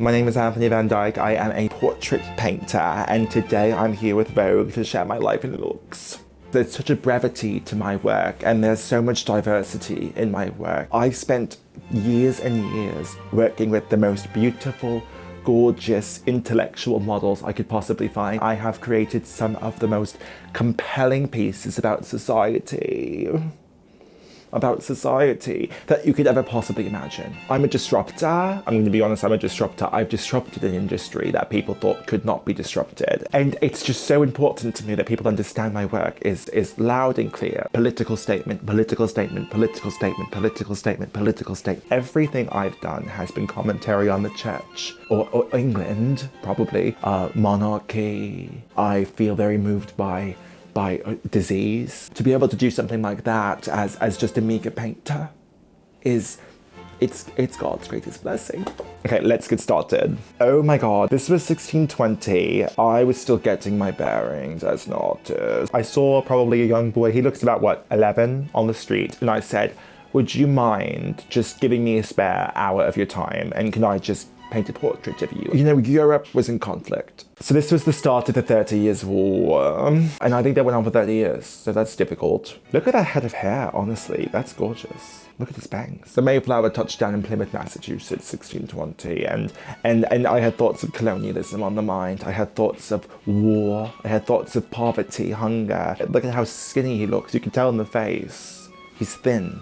My name is Anthony Van Dyke. I am a portrait painter, and today I'm here with Vogue to share my life in looks. There's such a brevity to my work, and there's so much diversity in my work. I spent years and years working with the most beautiful, gorgeous, intellectual models I could possibly find. I have created some of the most compelling pieces about society that you could ever possibly imagine. I'm a disruptor. I'm going to be honest, I'm a disruptor. I've disrupted an industry that people thought could not be disrupted. And it's just so important to me that people understand my work is loud and clear. Political statement, political statement, political statement, political statement, political statement. Everything I've done has been commentary on the church, or England, probably, monarchy. I feel very moved by disease. To be able to do something like that as just a meager painter it's God's greatest blessing. Okay, let's get started. Oh my God, this was 1620. I was still getting my bearings as an artist. I saw probably a young boy, he looks about what, 11, on the street, and I said, would you mind just giving me a spare hour of your time, and can I just paint a portrait of you? You know, Europe was in conflict. So this was the start of the 30 Years' War. And I think that went on for 30 years, so that's difficult. Look at that head of hair, honestly, that's gorgeous. Look at his bangs. The Mayflower touched down in Plymouth, Massachusetts, 1620, and I had thoughts of colonialism on the mind. I had thoughts of war. I had thoughts of poverty, hunger. Look at how skinny he looks. You can tell in the face. He's thin,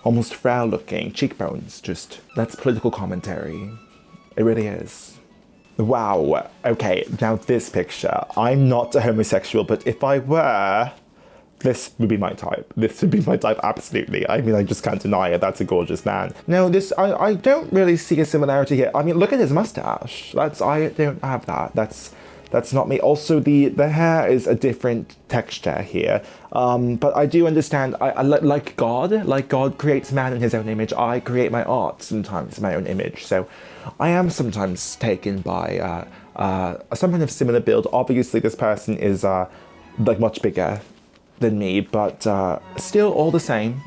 almost frail looking, cheekbones, just, that's political commentary. It really is. Wow, okay, now this picture. I'm not a homosexual, but if I were, this would be my type. This would be my type, absolutely. I mean, I just can't deny it, that's a gorgeous man. No, this, I don't really see a similarity here. I mean, look at his mustache. I don't have that. That's not me. Also, the hair is a different texture here. But I do understand, I like God creates man in his own image, I create my art sometimes in my own image. So I am sometimes taken by some kind of similar build. Obviously, this person is like much bigger than me, but still all the same,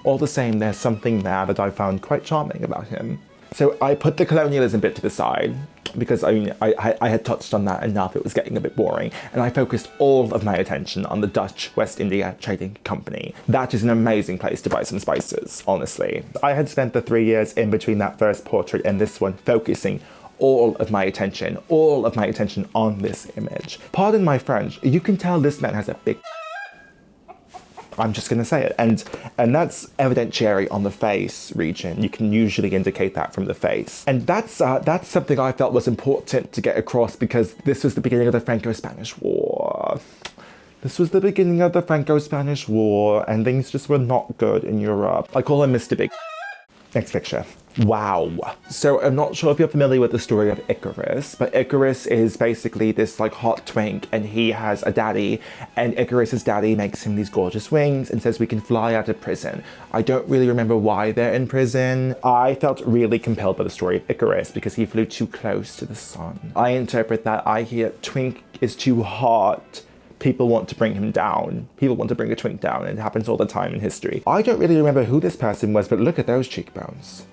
there's something there that I found quite charming about him. So I put the colonialism bit to the side, because I mean, I had touched on that enough, it was getting a bit boring, and I focused all of my attention on the Dutch West India Trading Company. That is an amazing place to buy some spices, honestly. I had spent the 3 years in between that first portrait and this one focusing all of my attention on this image. Pardon my French, you can tell this man has a big, I'm just gonna say it. And that's evidentiary on the face region. You can usually indicate that from the face. And that's something I felt was important to get across, because this was the beginning of the Franco-Spanish War. This was the beginning of the Franco-Spanish War, and things just were not good in Europe. I call him Mr. Big. Next picture. Wow. So I'm not sure if you're familiar with the story of Icarus, but Icarus is basically this like hot twink, and he has a daddy, and Icarus's daddy makes him these gorgeous wings and says we can fly out of prison. I don't really remember why they're in prison. I felt really compelled by the story of Icarus because he flew too close to the sun. I interpret that, I hear twink is too hot. People want to bring him down. People want to bring a twink down, and it happens all the time in history. I don't really remember who this person was, but look at those cheekbones.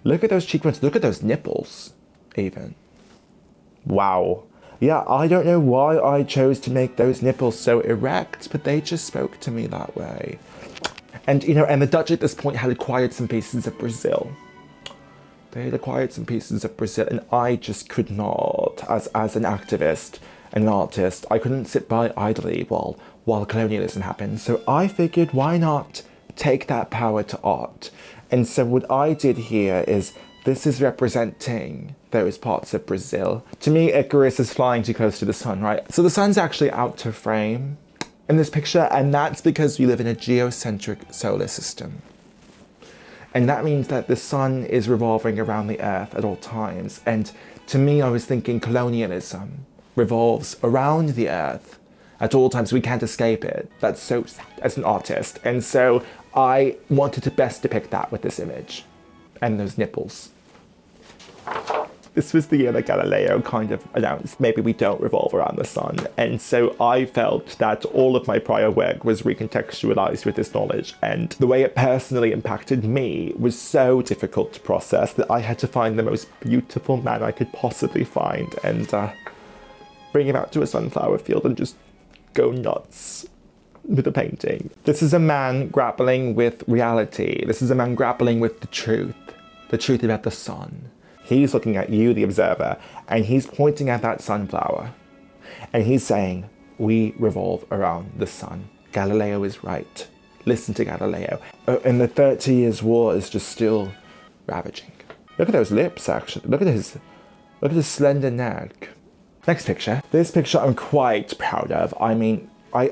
Look at those cheekbones, look at those nipples, even. Wow. Yeah, I don't know why I chose to make those nipples so erect, but they just spoke to me that way. And, you know, and the Dutch at this point had acquired some pieces of Brazil. They had acquired some pieces of Brazil, and I just could not, as an activist, an artist, I couldn't sit by idly while colonialism happened. So I figured, why not take that power to art? And so what I did here is, this is representing those parts of Brazil. To me, Icarus is flying too close to the sun, right? So the sun's actually out of frame in this picture, and that's because we live in a geocentric solar system. And that means that the sun is revolving around the earth at all times. And to me, I was thinking colonialism revolves around the earth at all times. We can't escape it. That's so sad as an artist. And so I wanted to best depict that with this image and those nipples. This was the year that Galileo kind of announced maybe we don't revolve around the sun. And so I felt that all of my prior work was recontextualized with this knowledge. And the way it personally impacted me was so difficult to process that I had to find the most beautiful man I could possibly find and bring him out to a sunflower field and just go nuts with a painting. This is a man grappling with reality. This is a man grappling with the truth about the sun. He's looking at you, the observer, and he's pointing at that sunflower. And he's saying, we revolve around the sun. Galileo is right. Listen to Galileo. And the 30 Years' War is just still ravaging. Look at those lips, actually. Look at his slender neck. Next picture. This picture I'm quite proud of. I mean, I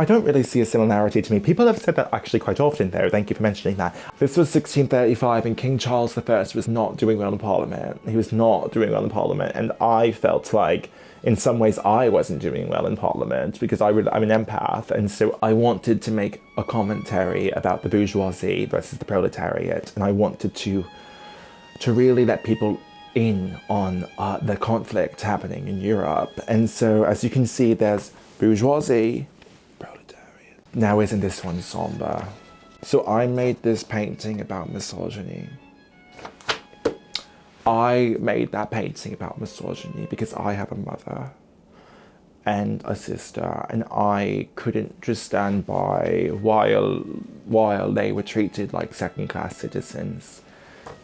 don't really see a similarity to me. People have said that actually quite often though, thank you for mentioning that. This was 1635 and King Charles I was not doing well in Parliament. He was not doing well in Parliament, and I felt like in some ways I wasn't doing well in Parliament because I'm an empath, and so I wanted to make a commentary about the bourgeoisie versus the proletariat, and I wanted to really let people in on the conflict happening in Europe. And so as you can see, there's bourgeoisie, proletariat. Now isn't this one somber? So I made this painting about misogyny. I made that painting about misogyny because I have a mother and a sister, and I couldn't just stand by while they were treated like second-class citizens.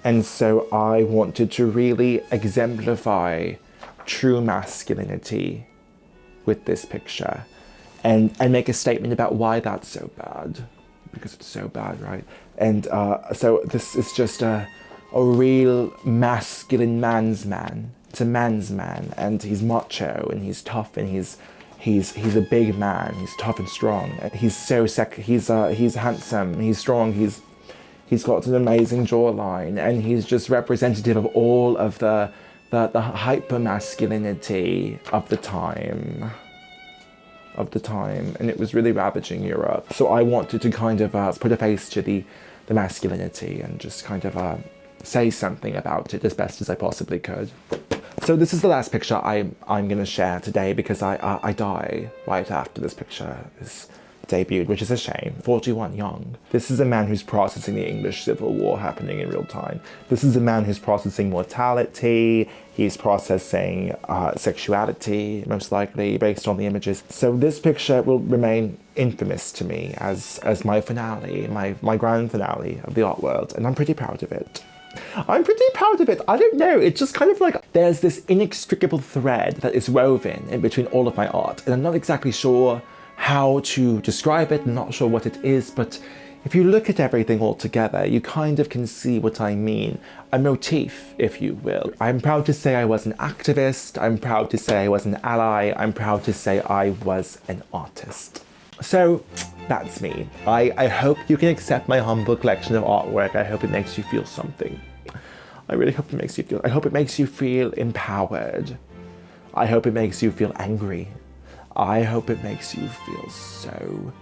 And so I wanted to really exemplify true masculinity with this picture and make a statement about why that's so bad, because it's so bad, right? And so this is just a real masculine man's man. It's a man's man, and he's macho and he's tough and he's a big man. He's tough and strong. He's so he's handsome. He's strong. He's got an amazing jawline, and he's just representative of all of the hyper masculinity of the time, and it was really ravaging Europe. So I wanted to kind of put a face to the masculinity and just kind of say something about it as best as I possibly could. So this is the last picture I'm going to share today because I die right after this picture is debuted, which is a shame. 41, young. This is a man who's processing the English Civil War happening in real time. This is a man who's processing mortality. He's processing sexuality, most likely, based on the images. So this picture will remain infamous to me as my finale, my grand finale of the art world, and I'm pretty proud of it. I'm pretty proud of it. I don't know, it's just kind of like there's this inextricable thread that is woven in between all of my art, and I'm not exactly sure how to describe it. I'm not sure what it is, but if you look at everything all together, you kind of can see what I mean. A motif, if you will. I'm proud to say I was an activist. I'm proud to say I was an ally. I'm proud to say I was an artist. So that's me. I hope you can accept my humble collection of artwork. I hope it makes you feel something. I really hope it makes you feel, I hope it makes you feel empowered. I hope it makes you feel angry. I hope it makes you feel so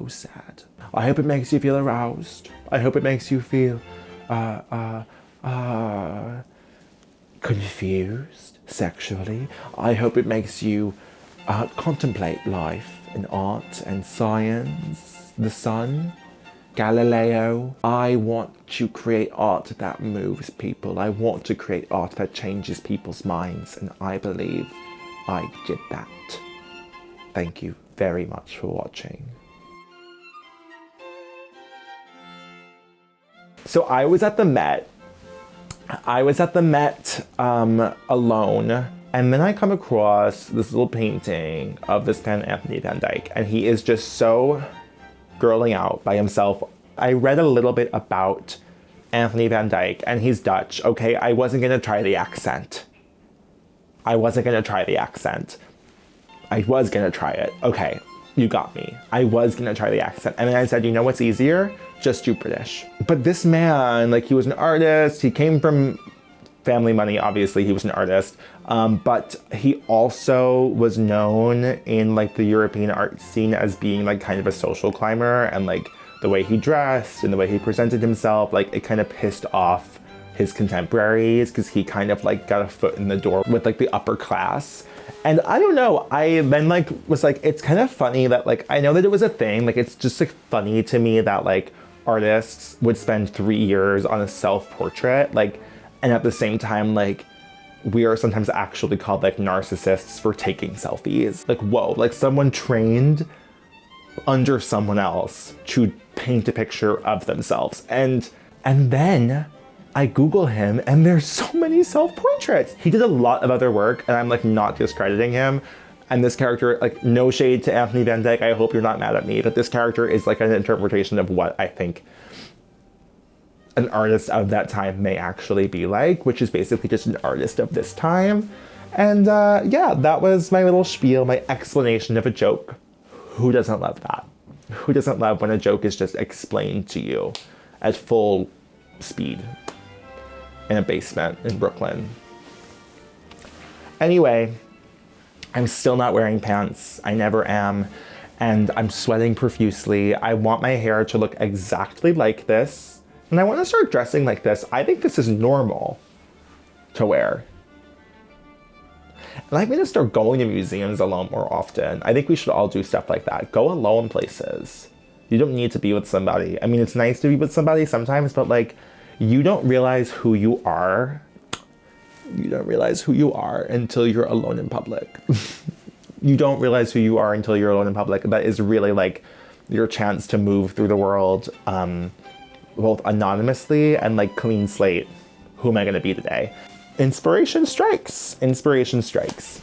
sad. I hope it makes you feel aroused. I hope it makes you feel confused sexually. I hope it makes you contemplate life and art and science, the sun, Galileo. I want to create art that moves people. I want to create art that changes people's minds, and I believe I did that. Thank you very much for watching. So I was at the Met. Alone, and then I come across this little painting of this man, Anthony van Dyke, and he is just so girling out by himself. I read a little bit about Anthony van Dyke, and he's Dutch. Okay, I wasn't gonna try the accent. I was gonna try it. Okay, you got me. I was gonna try the accent. And then I said, you know what's easier? Just do British. But this man, like, he was an artist. He came from family money, obviously. He was an artist. But he also was known in, like, the European art scene as being, like, kind of a social climber. And, like, the way he dressed and the way he presented himself, like, it kind of pissed off his contemporaries, because he kind of like got a foot in the door with like the upper class. And I don't know, I then like was like, it's kind of funny that like, I know that it was a thing, like it's just like funny to me that like artists would spend 3 years on a self-portrait, like, and at the same time, like, we are sometimes actually called like narcissists for taking selfies. Like, whoa, like someone trained under someone else to paint a picture of themselves. And then I Google him and there's so many self-portraits. He did a lot of other work and I'm like not discrediting him. And this character, like no shade to Anthony Van Dyke, I hope you're not mad at me, but this character is like an interpretation of what I think an artist of that time may actually be like, which is basically just an artist of this time. And yeah, that was my little spiel, my explanation of a joke. Who doesn't love that? Who doesn't love when a joke is just explained to you at full speed in a basement in Brooklyn? Anyway, I'm still not wearing pants. I never am. And I'm sweating profusely. I want my hair to look exactly like this. And I want to start dressing like this. I think this is normal to wear. And I'm going to start going to museums alone more often. I think we should all do stuff like that. Go alone places. You don't need to be with somebody. I mean, it's nice to be with somebody sometimes, but like, you don't realize who you are. You don't realize who you are until you're alone in public. You don't realize who you are until you're alone in public. That is really like your chance to move through the world, both anonymously and like clean slate. Who am I going to be today? Inspiration strikes. Inspiration strikes.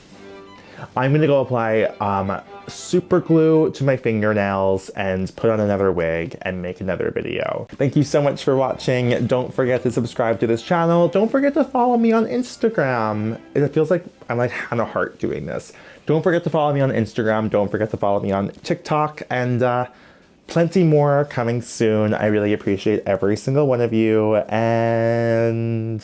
I'm going to go apply super glue to my fingernails and put on another wig and make another video. Thank you so much for watching. Don't forget to subscribe to this channel. Don't forget to follow me on Instagram. It feels like I'm like Hannah Hart doing this. Don't forget to follow me on Instagram. Don't forget to follow me on TikTok, and plenty more coming soon. I really appreciate every single one of you. And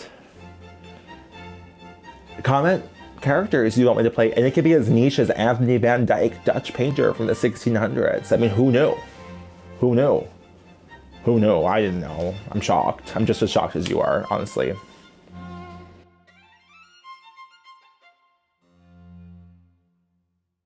comment characters you want me to play, and it could be as niche as Anthony Van Dyke, Dutch painter from the 1600s. I mean, who knew? Who knew? Who knew? I didn't know. I'm shocked. I'm just as shocked as you are, honestly.